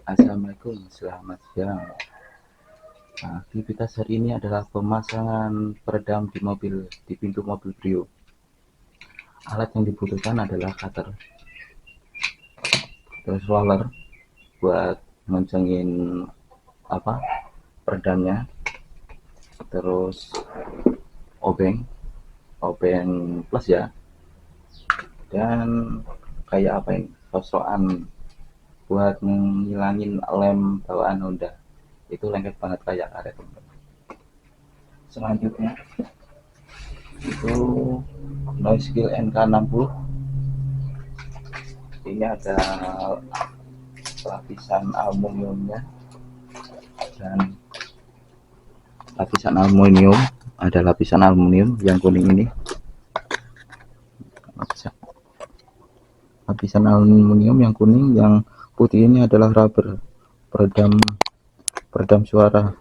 Assalamualaikum, selamat siang. Nah, aktivitas hari ini adalah pemasangan peredam di pintu mobil Brio. Alat yang dibutuhkan adalah cutter, terus roller buat ngoncengin apa peredamnya, terus obeng, obeng plus ya, dan kayak apa ini, sosokan buat ngilangin lem bawaan Honda. Itu lengket banget kayak karet. Selanjutnya itu noise skill NK60. Ini ada lapisan aluminiumnya, dan lapisan aluminium yang kuning ini, lapisan aluminium yang kuning, yang putih ini adalah rubber peredam peredam suara.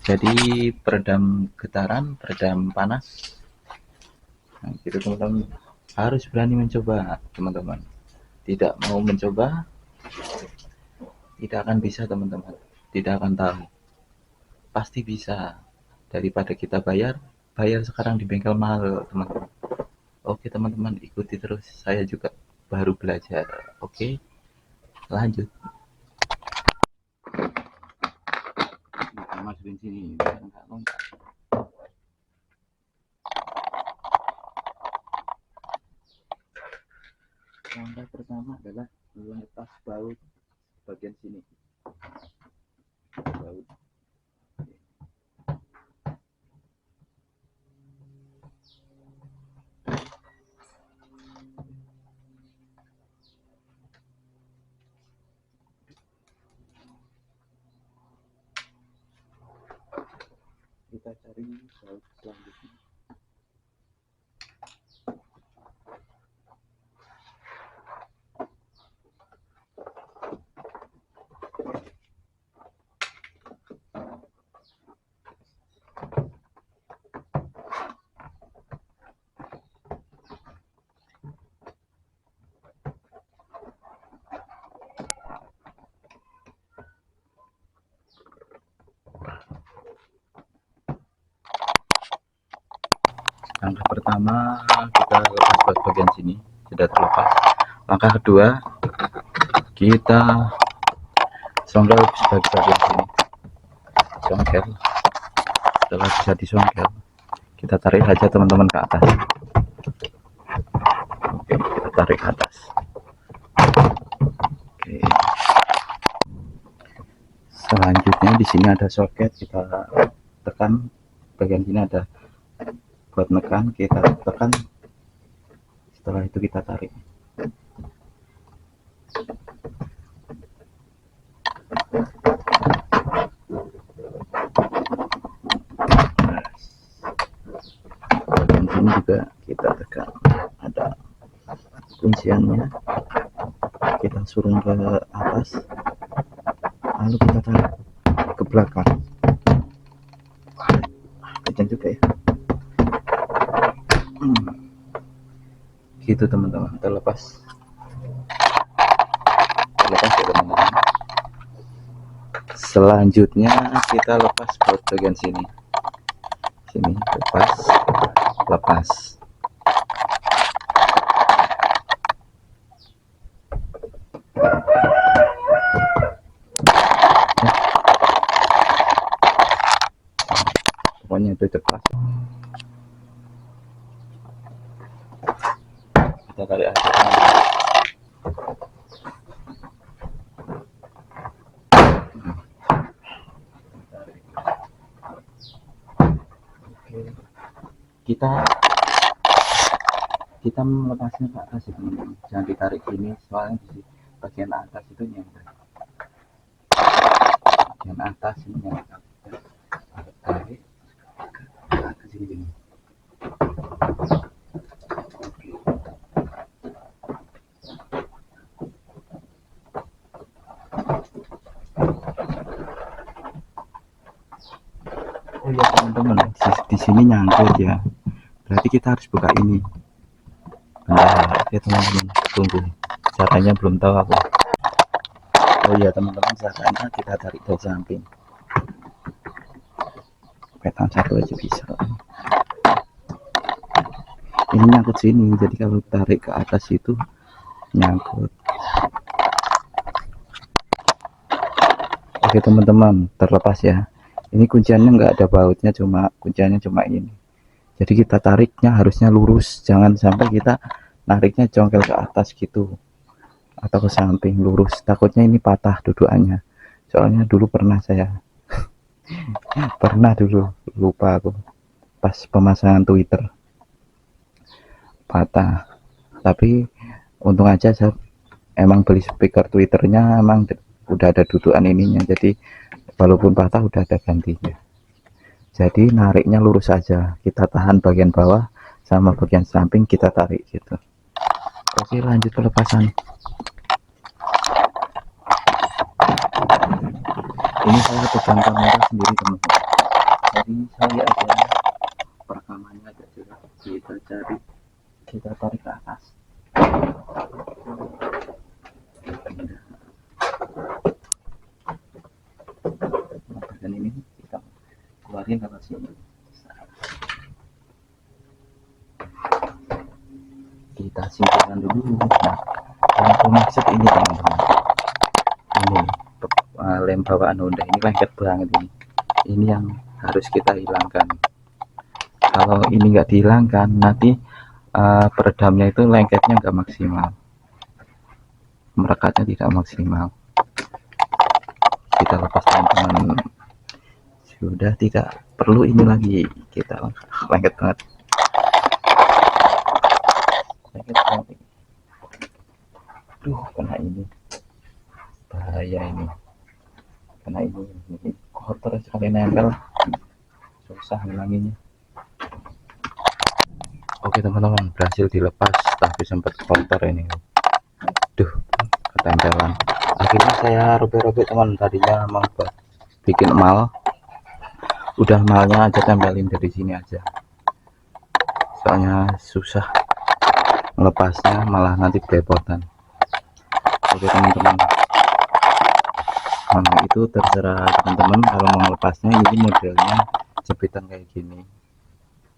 Jadi peredam getaran, peredam panas. Nah, gitu teman-teman, harus berani mencoba teman-teman. Tidak mau mencoba, tidak akan bisa teman-teman, tidak akan tahu. Pasti bisa. Daripada kita bayar sekarang di bengkel mahal teman-teman. Oke teman-teman, ikuti terus, saya juga baru belajar. Oke, lanjut. Kita masukin sini biar nggak longgar. Langkah pertama adalah lepas baut bagian sini, baut. Kita cari baut selanjutnya. Langkah pertama kita lepas baut bagian sini, sudah terlepas. Langkah kedua kita songkel bagian sini, songkel. Setelah bisa disongkel, kita tarik saja teman-teman ke atas. Oke, kita tarik ke atas. Oke. Selanjutnya di sini ada soket, kita tekan bagian sini, ada buat menekan, kita tekan. Setelah itu kita tarik. Bagian sini juga kita tekan, ada kunciannya, kita suruh ke atas, lalu kita tarik ke belakang. Kencang juga ya. Gitu teman-teman, terlepas ya teman-teman. Selanjutnya kita lepas baut bagian sini, lepas. Pokoknya itu lepas. Kita tarik aja. Kita melepasnya ke atas ya teman-teman, jangan ditarik gini, soalnya di bagian atas itu nyamper, bagian atas ini nyamper. Tarik ke atas ini gini. Oh ya teman-teman, di sini nyangkut ya, berarti kita harus buka ini. Bentar ya teman-teman, tunggu, caranya belum tahu aku. Oh iya teman-teman, caranya kita tarik dari samping, petan satu aja bisa. Ini nyangkut sini, jadi kalau tarik ke atas itu nyangkut. Oke teman-teman, terlepas ya. Ini kunciannya nggak ada bautnya, kunciannya cuma ini. Jadi kita tariknya harusnya lurus, jangan sampai kita nariknya congkel ke atas gitu atau ke samping, lurus. Takutnya ini patah dudukannya. Soalnya dulu pernah saya dulu lupa aku pas pemasangan Twitter patah. Tapi untung aja saya emang beli speaker Twitternya emang udah ada dudukan ininya, jadi walaupun patah udah ada gantinya. Jadi nariknya lurus aja, kita tahan bagian bawah sama bagian samping, kita tarik gitu. Oke, lanjut pelepasan. Ini saya pegang kamera sendiri teman-teman, jadi saya ada perekamannya, ada juga kita tarik ke atas. Bagian ini kita keluarin lewat sini, kita singkirkan dulu. Nah, yang aku maksud ini teman-teman, ini lem bawaan Honda ini lengket banget ini yang harus kita hilangkan. Kalau ini nggak dihilangkan, nanti peredamnya itu lengketnya nggak maksimal, merekatnya tidak maksimal. Kita lepas teman-teman, sudah tidak perlu ini lagi, kita lengket banget, lengket banget. Duh, kena ini, bahaya ini, kena ini kotor sekali, nempel, susah ngilanginnya. Oke teman-teman, berhasil dilepas, tapi sempat kotor ini. Duh, ketempelan. Akhirnya saya robek-robek teman, tadinya mau bikin emal, udah emalnya aja tempelin dari sini aja, soalnya susah melepasnya, malah nanti belepotan. Oke teman-teman, nah itu terserah teman-teman kalau mau melepasnya. Ini modelnya jepitan kayak gini,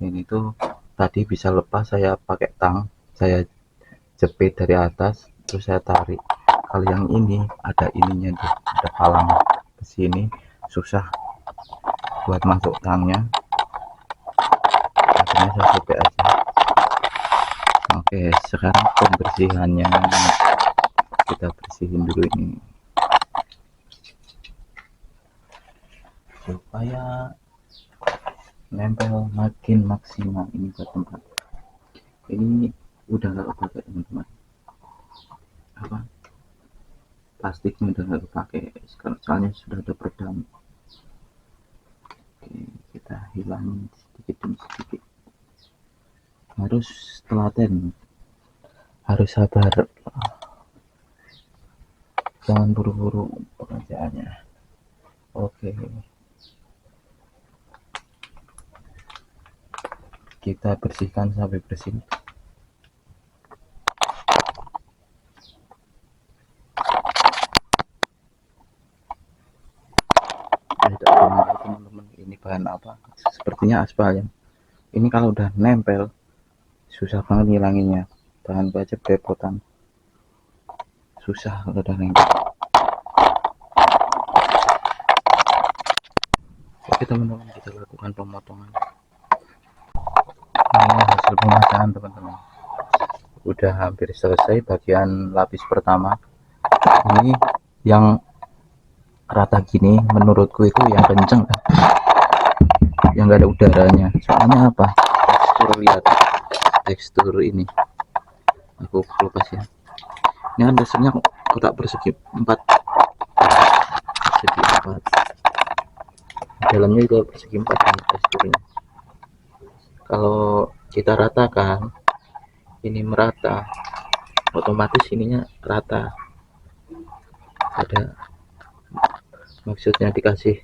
ini tuh tadi bisa lepas, saya pakai tang, saya jepit dari atas terus saya tarik. Kalau yang ini ada ininya tuh, ada palang ke sini, susah buat masuk tangnya, akhirnya saya jepit aja. Oke, sekarang pembersihannya kita bersihin dulu ini supaya nempel makin maksimal. Ini buat tempat ini udah nggak kepake teman-teman, apa plastiknya udah nggak kepake sekarang, soalnya sudah ada peredam. Oke, kita hilangin sedikit demi sedikit, harus telaten, harus sabar, jangan buru-buru pekerjaannya. Oke, kita bersihkan sampai bersih. Teman-teman, ini bahan apa? Sepertinya aspal ya. Ini kalau udah nempel susah banget ngilanginnya, bahan baja belepotan, susah kalau udah nempel. Oke teman-teman, kita lakukan pemotongan. Ini hasil pemasangan teman-teman, udah hampir selesai bagian lapis pertama. Ini yang rata gini menurutku itu yang kenceng, yang gak ada udaranya. Soalnya apa, tekstur, lihat tekstur ini, aku lepas ya, ini kan dasarnya kotak persegi 4, dalamnya juga persegi 4 kan teksturnya. Kalau kita ratakan, ini merata, otomatis ininya rata. Ada maksudnya dikasih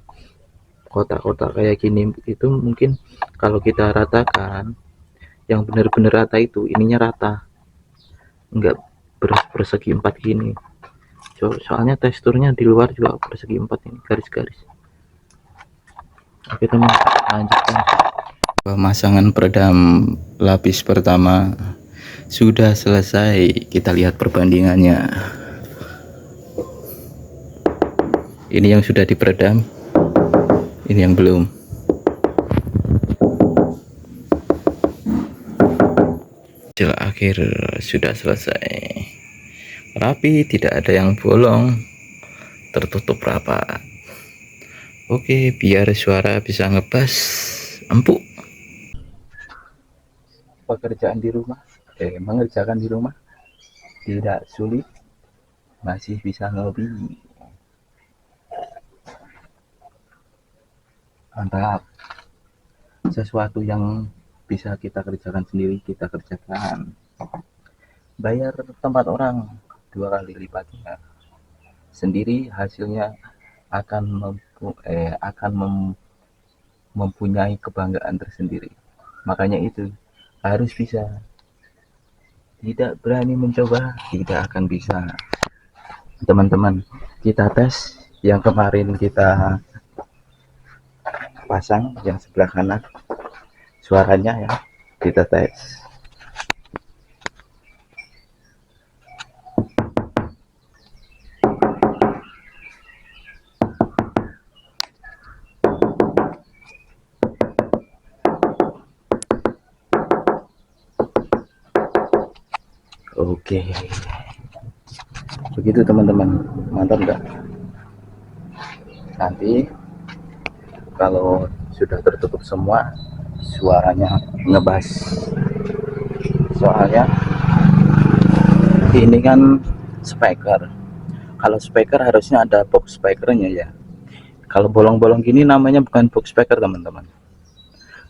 kotak-kotak kayak gini itu, mungkin kalau kita ratakan yang benar-benar rata itu ininya rata, enggak persegi 4 gini. soalnya teksturnya di luar juga persegi 4 ini garis-garis. Oke teman, lanjutkan. Pemasangan peredam lapis pertama sudah selesai. Kita lihat perbandingannya. Ini yang sudah diperedam, ini yang belum. Hasil akhir sudah selesai, rapi, tidak ada yang bolong, tertutup rapat. Oke, biar suara bisa ngebas empuk. Pekerjaan di rumah, mengerjakan di rumah tidak sulit, masih bisa ngopi. Mantap. Sesuatu yang bisa kita kerjakan sendiri, kita kerjakan. Bayar tempat orang 2 kali lipatnya. Sendiri hasilnya akan mempunyai kebanggaan tersendiri. Makanya itu harus bisa. Tidak berani mencoba, tidak akan bisa. Teman-teman, kita tes yang kemarin kita pasang yang sebelah kanan, suaranya ya, kita tes. Oke, begitu teman-teman, mantap enggak? Nanti kalau sudah tertutup semua, suaranya ngebas. Soalnya ini kan speaker. Kalau speaker harusnya ada box speakernya ya. Kalau bolong-bolong gini namanya bukan box speaker teman-teman.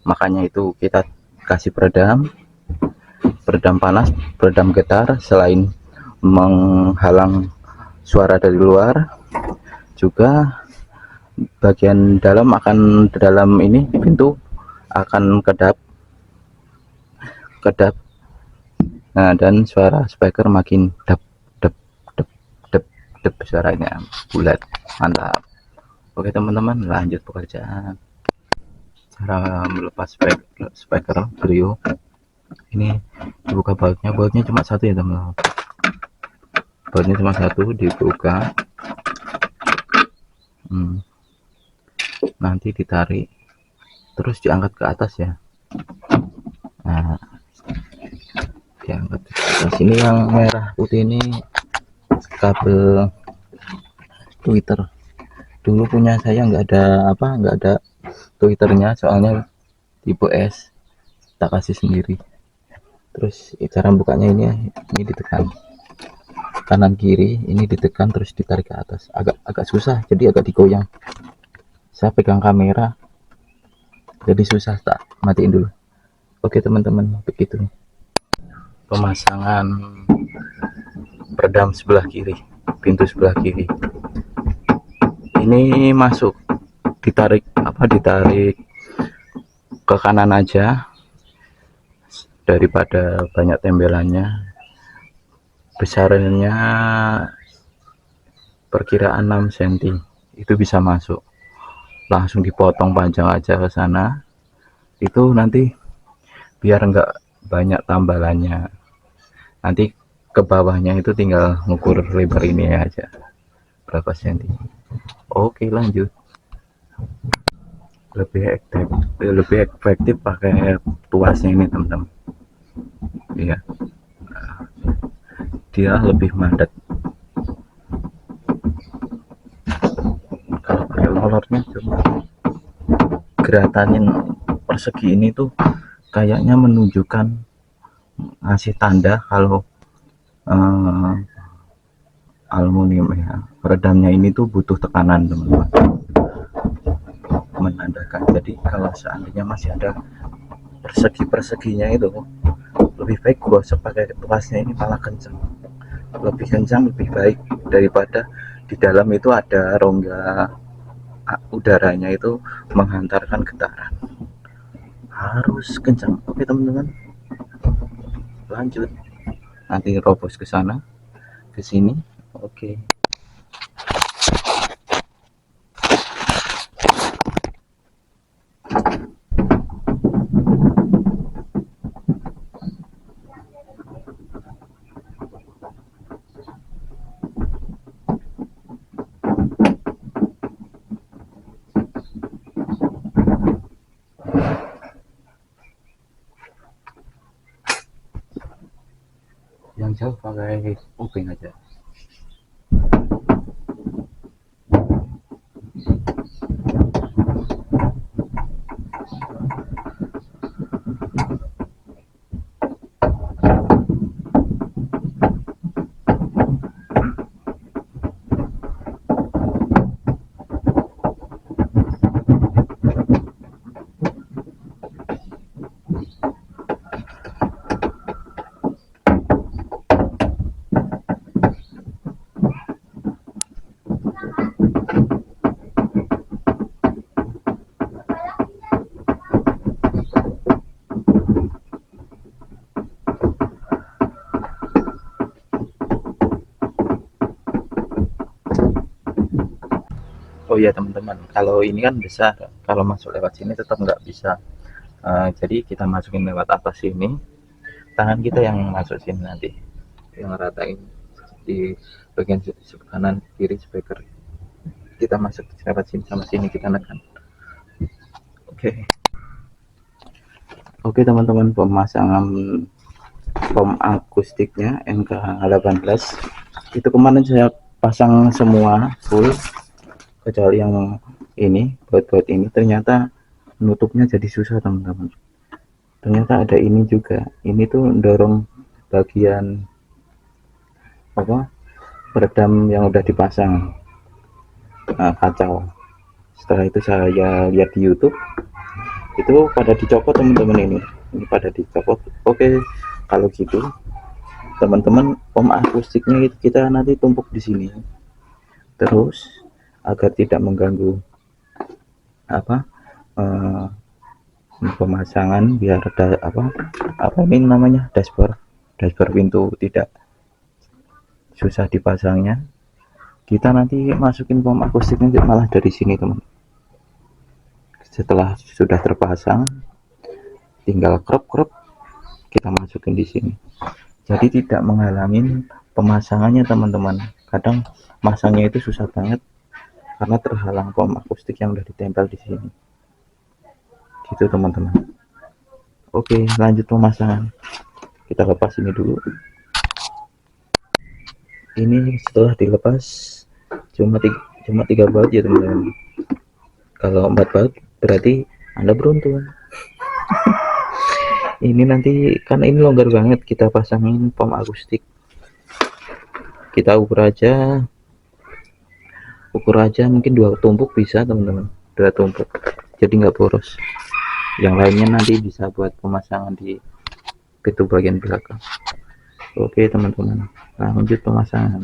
Makanya itu kita kasih peredam panas, peredam getar. Selain menghalang suara dari luar, juga bagian dalam ini pintu akan kedap. Nah, dan suara speaker makin dep suaranya bulat, mantap. Oke teman-teman, lanjut pekerjaan. Cara melepas speaker Brio ini, dibuka bautnya cuma satu ya teman-teman. Bautnya cuma satu, dibuka. Nanti ditarik, terus diangkat ke atas ya. Nah, diangkat ke atas. Ini yang merah putih ini kabel Twitter. Dulu punya saya nggak ada Twitternya, soalnya tipe S, tak kasih sendiri. Terus cara bukanya ini ditekan kanan kiri, ini ditekan terus ditarik ke atas. Agak susah, jadi agak digoyang. Saya pegang kamera jadi susah, tak matiin dulu. Oke teman-teman, begitu pemasangan peredam sebelah kiri, pintu sebelah kiri ini masuk, ditarik ke kanan aja daripada banyak tembelannya. Besarnya perkiraan 6 cm itu bisa masuk, langsung dipotong panjang aja ke sana. Itu nanti biar enggak banyak tambalannya, nanti ke bawahnya itu tinggal ngukur lebar ini aja berapa senti. Oke, lanjut. Lebih efektif pakai tuasnya ini teman-teman. Iya, dia lebih padat. Kalau pakai molornya coba geratanin persegi ini tuh kayaknya menunjukkan, ngasih tanda kalau aluminium ya, peredamnya ini tuh butuh tekanan teman-teman, menandakan. Jadi kalau seandainya masih ada perseginya itu, lebih baik gua pakai tuasnya ini malah kencang, lebih kencang, lebih baik daripada di dalam itu ada rongga udaranya itu menghantarkan getaran. Harus kencang. Oke teman-teman, lanjut. Nanti robos ke sana, ke sini. Oke. jauh pakai uping aja. Oh iya teman-teman, kalau ini kan besar, kalau masuk lewat sini tetap nggak bisa. Jadi kita masukin lewat atas sini, tangan kita yang masuk sini nanti, yang ratain di bagian kanan kiri speaker. Kita masuk lewat sini sama sini, kita nekan. Oke teman-teman, pemasangan pom akustiknya NK18 itu kemarin saya pasang semua full, kecuali yang ini baut-baut ini. Ternyata nutupnya jadi susah teman-teman. Ternyata ada ini juga, ini tuh dorong bagian apa peredam yang udah dipasang. Nah, kacau. Setelah itu saya lihat di YouTube, itu pada dicopot teman-teman, ini pada dicopot. Oke, kalau gitu teman-teman, pom akustiknya itu kita nanti tumpuk di sini terus agar tidak mengganggu apa pemasangan, biar ada apa ini namanya dashboard pintu tidak susah dipasangnya. Kita nanti masukin pom akustiknya malah dari sini teman. Setelah sudah terpasang tinggal crop kita masukin di sini, jadi tidak menghalangi pemasangannya teman-teman. Kadang masangnya itu susah banget karena terhalang pom akustik yang udah ditempel di sini gitu teman-teman. Oke, lanjut pemasangan. Kita lepas ini dulu. Ini setelah dilepas cuma 3 baut ya teman-teman. Kalau 4 baut berarti Anda beruntung. Ini nanti karena ini longgar banget, kita pasangin pom akustik. Kita ukur aja mungkin 2 tumpuk bisa teman-teman, 2 tumpuk, jadi nggak boros. Yang lainnya nanti bisa buat pemasangan di pintu bagian belakang. Oke teman-teman, lanjut pemasangan.